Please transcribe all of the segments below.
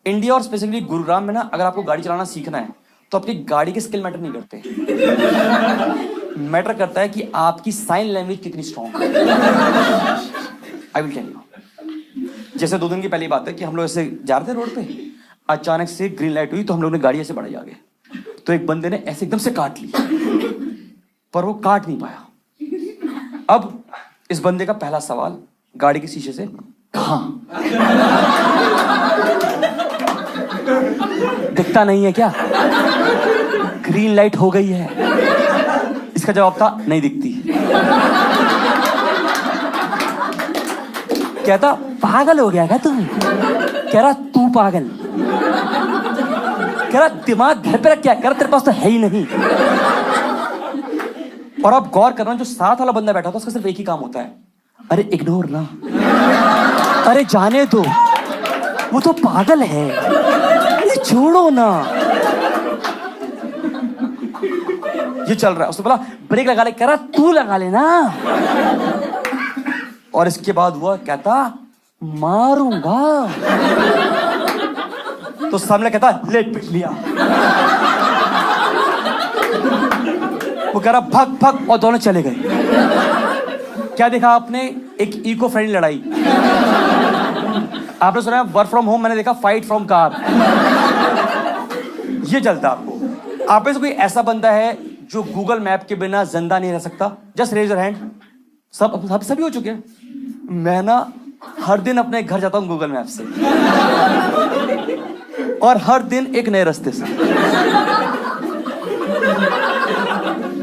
India और specifically Gurugram में ना, अगर आपको गाड़ी चलाना सीखना है तो आपकी गाड़ी के स्किल मैटर नहीं करते। मैटर करता है कि आपकी साइन लैंग्वेज कितनी स्ट्रांग है। I will tell you. जैसे 2 दिन की पहली बात है कि हम लोग ऐसे जा रहे थे रोड पे, अचानक से ग्रीन लाइट हुई तो हम लोग ने गाड़ी ऐसे बढ़ाई आगे, तो एक बंदे ने ऐसे एकदम से काट ली, पर वो काट नहीं पाया। अब इस बंदे का पहला सवाल गाड़ी के शीशे से, कहाँ? दिखता नहीं है क्या? ग्रीन लाइट हो गई है। इसका जवाब था नहीं दिखती। कहता पागल हो गया क्या तुम? कह रहा तू पागल। कह रहा दिमाग घर पे रख, क्या कह रहा तेरे पास तो है ही नहीं। और आप गौर करना, जो साथ वाला बंदा बैठा था उसका सिर्फ एक ही काम होता है, अरे इग्नोर ना, अरे जाने दो, वो तो पागल है, ये छोड़ो ना। ये चल रहा है। उसने बोला ब्रेक लगा ले, कह रहा तू लगा लेना। और इसके बाद हुआ, कहता मारूंगा। तो सामने कहता ले पिट लिया। वो कह रहा भग भग, और दोनों चले गए। क्या देखा आपने? एक इको फ्रेंडली लड़ाई। आपने सुना वर्क फ्रॉम होम, मैंने देखा फाइट फ्रॉम कार। ये चलता आपको। आप में से कोई ऐसा बंदा है जो गूगल मैप के बिना जिंदा नहीं रह सकता? Just raise your hand. सब सभी हो चुके हैं। मैं ना हर दिन अपने घर जाता हूं गूगल मैप से, और हर दिन एक नए रास्ते से।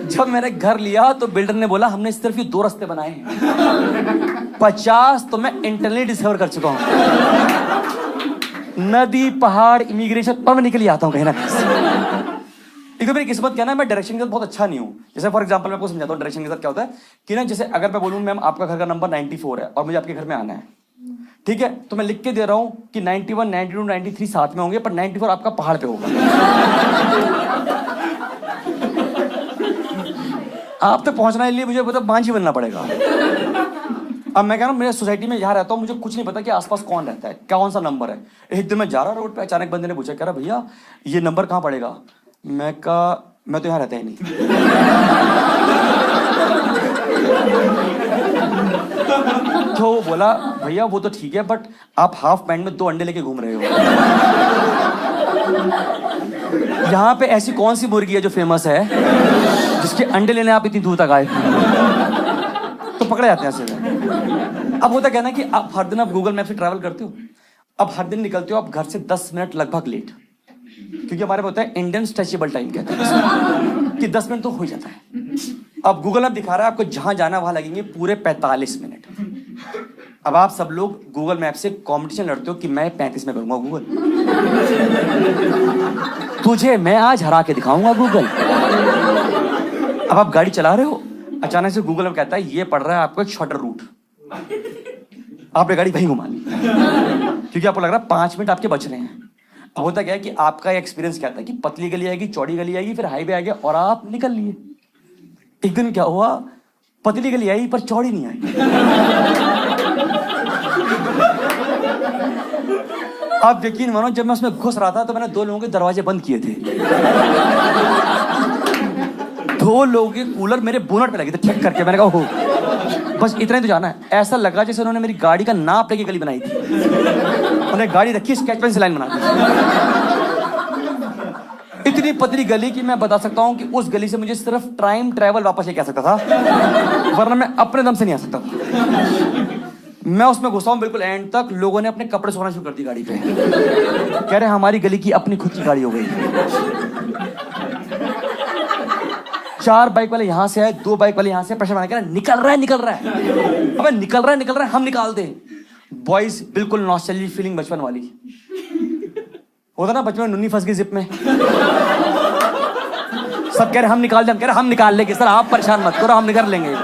जब मैंने घर लिया तो बिल्डर ने बोला हमने सिर्फ ये 2 रास्ते बनाए हैं, 50 तो मैं इंटरनली डिस्कवर कर चुका हूं। नदी, पहाड़, इमिग्रेशन, पर मैं निकल आता हूं कहीं ना कहीं। एक तो मेरी किस्मत क्या ना, मैं डायरेक्शन के साथ बहुत अच्छा नहीं हूँ। जैसे फॉर एग्जांपल मैं आपको समझाता हूँ डायरेक्शन के साथ क्या होता है कि ना, जैसे अगर मैं बोलूँ मैम आपका घर का नंबर 94 है और मुझे आपके घर में आना है, ठीक है, तो मैं लिख के दे रहा हूँ कि 91, 92, 93 साथ में होंगे, पर 94 आपका पहाड़ पे होगा। आप तक पहुंचने के लिए मुझे मतलब मांझी बनना पड़ेगा। अब मैं कह रहा हूँ मेरे सोसाइटी में यहाँ रहता हूँ, मुझे कुछ नहीं पता कि आसपास कौन रहता है, कौन सा नंबर है। एक दिन मैं जा रहा रोड पे, अचानक बंदे ने पूछा, कह रहा भैया ये नंबर कहाँ पड़ेगा? मैं तो यहाँ रहता ही नहीं। तो वो बोला भैया वो तो ठीक है, बट आप हाफ पैंट में 2 अंडे लेके घूम रहे हो। यहाँ पे ऐसी कौन सी मुर्गी है जो फेमस है जिसके अंडे लेने आप इतनी दूर तक आए? तो पकड़े जाते हैं ऐसे। अब होता क्या ना कि आप हर दिन गूगल मैप से ट्रैवल करते हो, अब हर दिन निकलते हो आप घर से 10 मिनट लगभग लेट, क्योंकि हमारे में होता है इंडियन स्ट्रेचेबल टाइम कहते हैं कि 10 मिनट तो हो जाता है। अब गूगल मैप दिखा रहा है आपको जहां जाना वहां लगेंगे पूरे 45 मिनट। अब आप सब लोग गूगल मैप से कंपटीशन लड़ते हो कि मैं 35 में करूंगा गूगल, तुझे मैं आज हरा के दिखाऊंगा गूगल। अब आप गाड़ी चला रहे हो, अचानक से गूगल मैप कहता है ये पड़ रहा है आपको एक शॉर्टर रूट, आपने गाड़ी वहीं घुमा ली क्योंकि आपको लग रहा है 5 मिनट आपके बच रहे हैं। अब होता क्या है कि आपका एक्सपीरियंस क्या था कि पतली गली आएगी, चौड़ी गली आएगी, फिर हाईवे आ गया और आप निकल लिए। एक दिन क्या हुआ, पतली गली आई पर चौड़ी नहीं आई। आप यकीन मानो जब मैं उसमें घुस रहा था तो मैंने 2 लोगों के दरवाजे बंद किए थे। 2 लोगों के कूलर मेरे बोनट पे लगे थे चेक करके। मैंने कहा हो बस इतना ही तो जाना है। ऐसा लगा जैसे उन्होंने मेरी गाड़ी का नाप लेके गली बनाई थी। उन्होंने गाड़ी रखी स्केच पेन से लाइन बना दी। इतनी पतली गली कि मैं बता सकता हूं कि उस गली से मुझे सिर्फ टाइम ट्रैवल वापस लेके आ सकता था, वरना मैं अपने दम से नहीं आ सकता था। मैं उसमें घुसा हूं बिल्कुल एंड तक, लोगों ने अपने कपड़े सोना शुरू कर दी गाड़ी पे। कह रहे हमारी गली की अपनी खुद की गाड़ी हो गई। 4 बाइक वाले यहां से आए, 2 बाइक वाले यहां से, प्रेशर बना के निकल रहा है अबे निकल रहा है हम निकाल दे। बॉयज बिल्कुल नॉस्टैल्जिक फीलिंग बचपन वाली होता ना, बचपन में नुन्नी फंस गई जिप में, सब कह रहे हम निकाल दे, हम कह रहे हम निकाल लेंगे सर, आप परेशान मत करो हम निकाल लेंगे।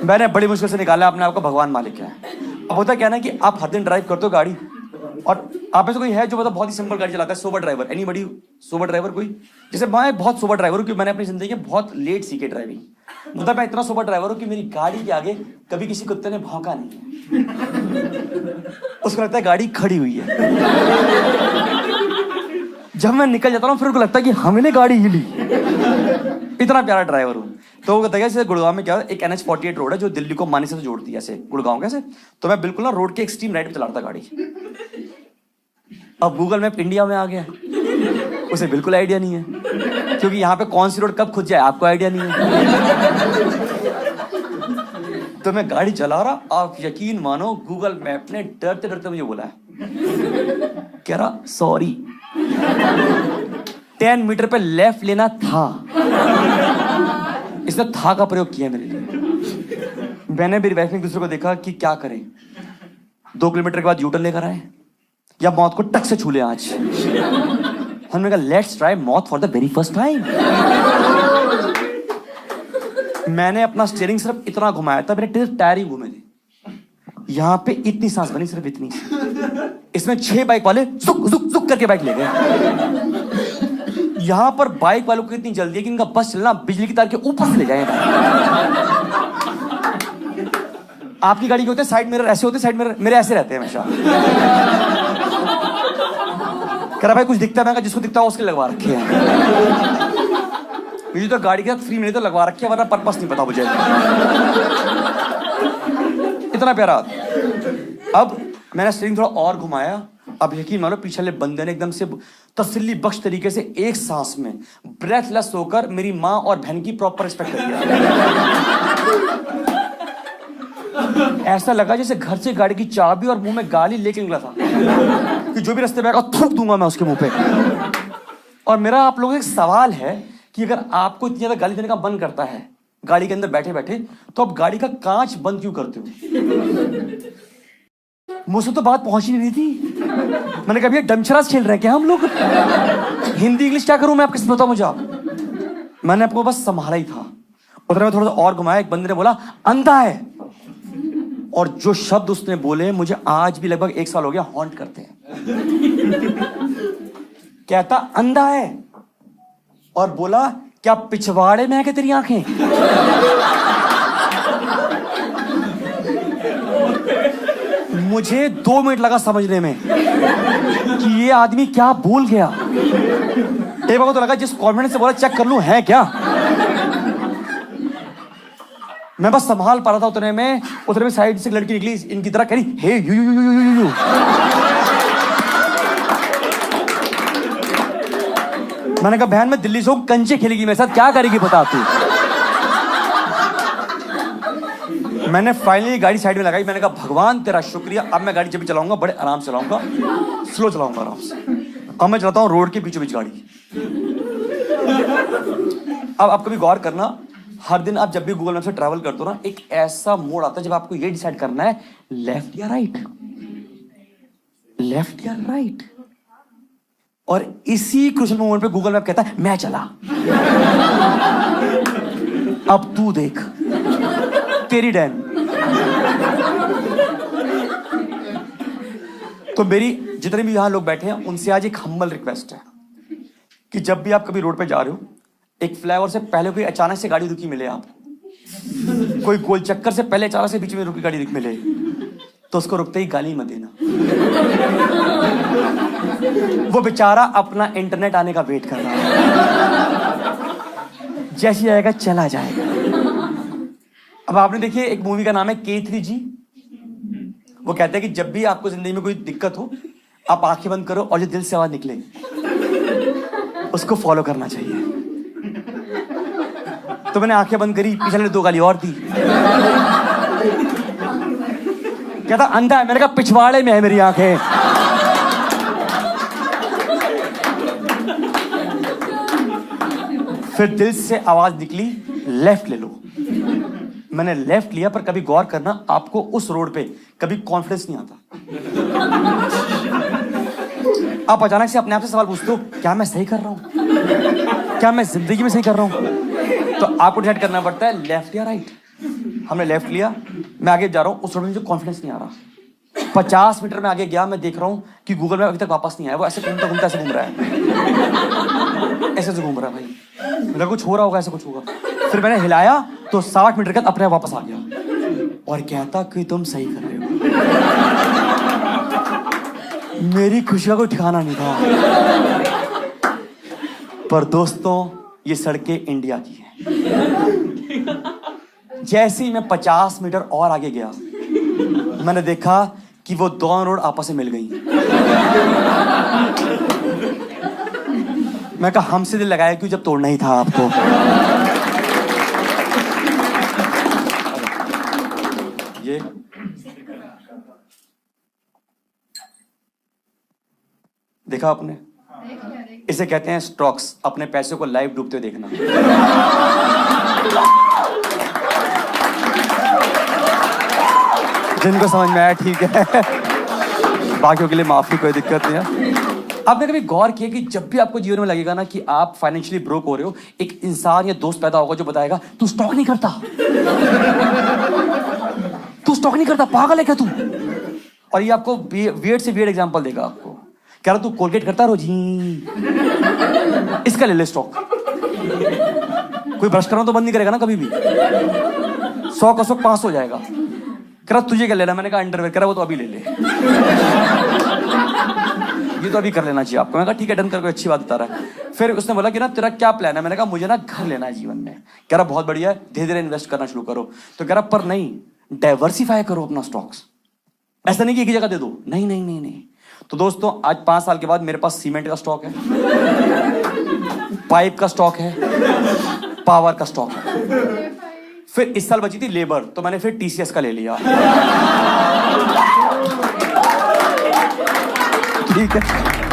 मैंने बड़ी मुश्किल से निकाला, अपने आप को भगवान मालिक है। अब होता क्या ना कि आप हर दिन ड्राइव करते हो गाड़ी, और आप में से कोई है जो मतलब बहुत ही सिंपल गाड़ी चलाता है, sober driver? Anybody sober driver कोई? जैसे मैं बहुत सोबर ड्राइवर हूँ क्योंकि मैंने अपनी जिंदगी में बहुत लेट सीखी ड्राइविंग। मतलब मैं इतना सुपर ड्राइवर हूँ कि मेरी गाड़ी के आगे कभी किसी कुत्ते ने भौंका नहीं है। उसको लगता है गाड़ी खड़ी हुई है। जब मैं निकल जाता हूँ फिर उनको लगता है कि हमने गाड़ी हिली। इतना प्यारा ड्राइवर हूँ। तो वो कहता है जैसे गुड़गांव में क्या है, एक NH-48 रोड है जो दिल्ली को मानेसर से जोड़ती है, ऐसे गुड़गांव कैसे, तो मैं बिल्कुल ना रोड के एक्सट्रीम राइट पे चला रहा था गाड़ी। अब गूगल मैप इंडिया में आ गया, उसे बिल्कुल आइडिया नहीं है, क्योंकि यहाँ पे कौन सी रोड कब खुद जाए आपको आइडिया नहीं है। तो मैं गाड़ी चला रहा, आप यकीन मानो गूगल मैप ने डरते डरते मुझे बोला है, कह रहा सॉरी 10 मीटर पे लेफ्ट लेना था। इसने था का प्रयोग किया मेरे लिए। मैंने मेरी वाइफ ने एक दूसरे को देखा कि क्या करें, 2 किलोमीटर के बाद यूटर्न लेकर आए या मौत को टक से छू ले। आज हमने कहा लेट्स ट्राई मौत for the very first time. मैंने अपना स्टीयरिंग सिर्फ इतना घुमाया था, मेरे टायर ही घूमे थे। यहां पे इतनी सांस बनी, सिर्फ इतनी। इसमें 6 बाइक वाले जुक जुक जुक करके बाइक ले गए। यहां पर बाइक वालों को इतनी जल्दी है कि इनका बस चलना बिजली की तार के ऊपर से ले जाएगा। आपकी गाड़ी के होते साइड मिरर ऐसे होते, साइड मिरर मेरे ऐसे रहते हैं हमेशा। कह रहा भाई कुछ दिखता है, मैं जिसको दिखता है उसके लगवा रखे हैं। मुझे तो गाड़ी के साथ फ्री मिले तो लगवा रखे, वरना पर्पस नहीं पता मुझे। इतना प्यारा। अब मैंने स्टीयरिंग थोड़ा और घुमाया, अब यकीन मानो पीछे वाले बंदे ने एकदम से तसल्ली बख्श तरीके से एक सांस में ब्रेथलेस होकर मेरी माँ और बहन की प्रॉपर रिस्पेक्ट कर दिया। ऐसा लगा जैसे घर से गाड़ी की चाबी और मुंह में गाली लेके निकला था कि जो भी रास्ते में आएगा थूक दूंगा मैं उसके मुंह पे। और मेरा आप लोगों से एक सवाल है कि अगर आपको इतनी ज्यादा गाली देने का मन करता है गाड़ी के अंदर बैठे बैठे, तो आप गाड़ी का कांच बंद क्यों करते हो? मुझसे तो बात पहुंच ही नहीं रही थी। मैंने कहा भैया डमशराज खेल रहे हैं क्या हम लोग? हिंदी इंग्लिश क्या करूं मैं आपके साथ, बताओ मुझे आप। मैंने आपको बस संभाला ही था। उधर में थोड़ा सा और घुमाया, एक बंदे ने बोला अंधा है, और जो शब्द उसने बोले मुझे आज भी लगभग 1 साल हो गया हॉन्ट करते हैं। कहता अंधा है और बोला क्या पिछवाड़े में है क्या तेरी आंखें? मुझे 2 मिनट लगा समझने में कि ये आदमी क्या बोल गया। एक बार तो लगा जिस कॉन्फिडेंस से बोला चेक कर लूं है क्या। मैं बस संभाल पा रहा था। उतने में साइड से लड़की निकली इनकी तरह, कह रही hey you you you you you. मैंने कहा बहन मैं दिल्ली से हूं, कंचे खेलेगी मेरे साथ, क्या करेगी बता तू। मैंने फाइनली गाड़ी साइड में लगाई। मैंने कहा भगवान तेरा शुक्रिया, अब मैं गाड़ी जब भी चलाऊंगा बड़े आराम से चलाऊंगा, स्लो चलाऊंगा आराम से। अब मैं चलाता हूं रोड के बीचों बीच गाड़ी। अब आप कभी गौर करना, हर दिन आप जब भी गूगल मैप से ट्रैवल करते हो ना, एक ऐसा मोड आता है जब आपको ये डिसाइड करना है लेफ्ट या राइट, लेफ्ट या राइट। और इसी क्रूशियल मोमेंट पे गूगल मैप कहता है मैं चला, अब तू देख तेरी डैन। तो मेरी जितने भी यहां लोग बैठे हैं उनसे आज एक हम्बल रिक्वेस्ट है कि जब भी आप कभी रोड पे जा रहे हो, एक फ्लाईओवर से पहले कोई अचानक से गाड़ी रुकी मिले आपको, कोई गोल चक्कर से पहले अचानक से बीच में रुकी गाड़ी मिले, तो उसको रुकते ही गाली मत देना। वो बेचारा अपना इंटरनेट आने का वेट कर रहा है, जैसे आएगा चला जाएगा। अब आपने देखिए एक मूवी का नाम है K3G। वो कहते हैं कि जब भी आपको जिंदगी में कोई दिक्कत हो, आप आंखें बंद करो और जो दिल से आवाज निकले उसको फॉलो करना चाहिए। तो मैंने आंखें बंद करी, पीछे ने 2 गाली और दी। कहता अंधा है, मैंने कहा पिछवाड़े में है मेरी आंखें। फिर दिल से आवाज निकली लेफ्ट ले लो। मैंने लेफ्ट लिया, पर कभी गौर करना आपको उस रोड पे कभी कॉन्फिडेंस नहीं आता। आप अचानक से अपने आप से सवाल पूछते हो क्या मैं सही कर रहा हूं, क्या मैं जिंदगी में सही कर रहा हूं। तो आपको डिसाइड करना पड़ता है लेफ्ट या राइट। हमने लेफ्ट लिया, मैं आगे जा रहा हूं, उस रोड में मुझे कॉन्फिडेंस नहीं आ रहा। 50 मीटर में आगे गया, मैं देख रहा हूं कि गूगल मैप अभी तक वापस नहीं आया। वो ऐसे घूमता घूमता ऐसे घूम रहा है, ऐसे घूम रहा है भाई। मेरा कुछ हो रहा होगा, ऐसा कुछ होगा। फिर मैंने हिलाया तो 60 मीटर के बाद अपने आप वापस आ गया और कहता कि तुम सही कर रहे हो। मेरी खुशी का कोई ठिकाना नहीं था। पर दोस्तों, ये सड़कें इंडिया की हैं। जैसे ही मैं 50 मीटर और आगे गया, मैंने देखा कि वो दोनों रोड आपस में मिल गई। मैं कहा हमसे दिल लगाया क्यों जब तोड़ना ही था आपको। ये देखा आपने? इसे कहते हैं स्टॉक्स। अपने पैसे को लाइव डूबते हुए देखना। जिनको समझ में आया ठीक है, बाकियों के लिए माफी, कोई दिक्कत नहीं है। आपने कभी गौर किया कि जब भी आपको जीवन में लगेगा ना कि आप फाइनेंशियली ब्रोक हो रहे हो, एक इंसान या दोस्त पैदा होगा जो बताएगा तू स्टॉक नहीं करता, तू स्टॉक नहीं करता, पागल है क्या तू? और ये आपको वियर्ड से वियर्ड एग्जांपल देगा आपको। कह रहा तू कोलगेट करता रोज ही, इसका ले ले स्टॉक। कोई ब्रश करना तो बंद नहीं करेगा ना कभी भी। 100 का 100 500 हो जाएगा। कह रहा तुझे क्या लेना? मैंने कहा अंडरवेयर। कह रहा वो तो अभी ले ले, ये तो अभी कर लेना चाहिए आपको। मैंने कहा ठीक है, डन कर, कोई अच्छी बात बता रहा है। फिर उसने बोला कि ना तेरा क्या प्लान है? मैंने कहा मुझे ना घर लेना है जीवन में। कह रहा बहुत बढ़िया है, धीरे धीरे इन्वेस्ट करना शुरू करो। तो कह रहा पर नहीं, डाइवर्सिफाई करो अपना स्टॉक्स, ऐसा नहीं कि एक ही जगह दे दो। नहीं नहीं नहीं नहीं। तो दोस्तों, आज 5 साल के बाद मेरे पास सीमेंट का स्टॉक है, पाइप का स्टॉक है, पावर का स्टॉक है। फिर इस साल बची थी लेबर, तो मैंने फिर टीसीएस का ले लिया। ठीक है।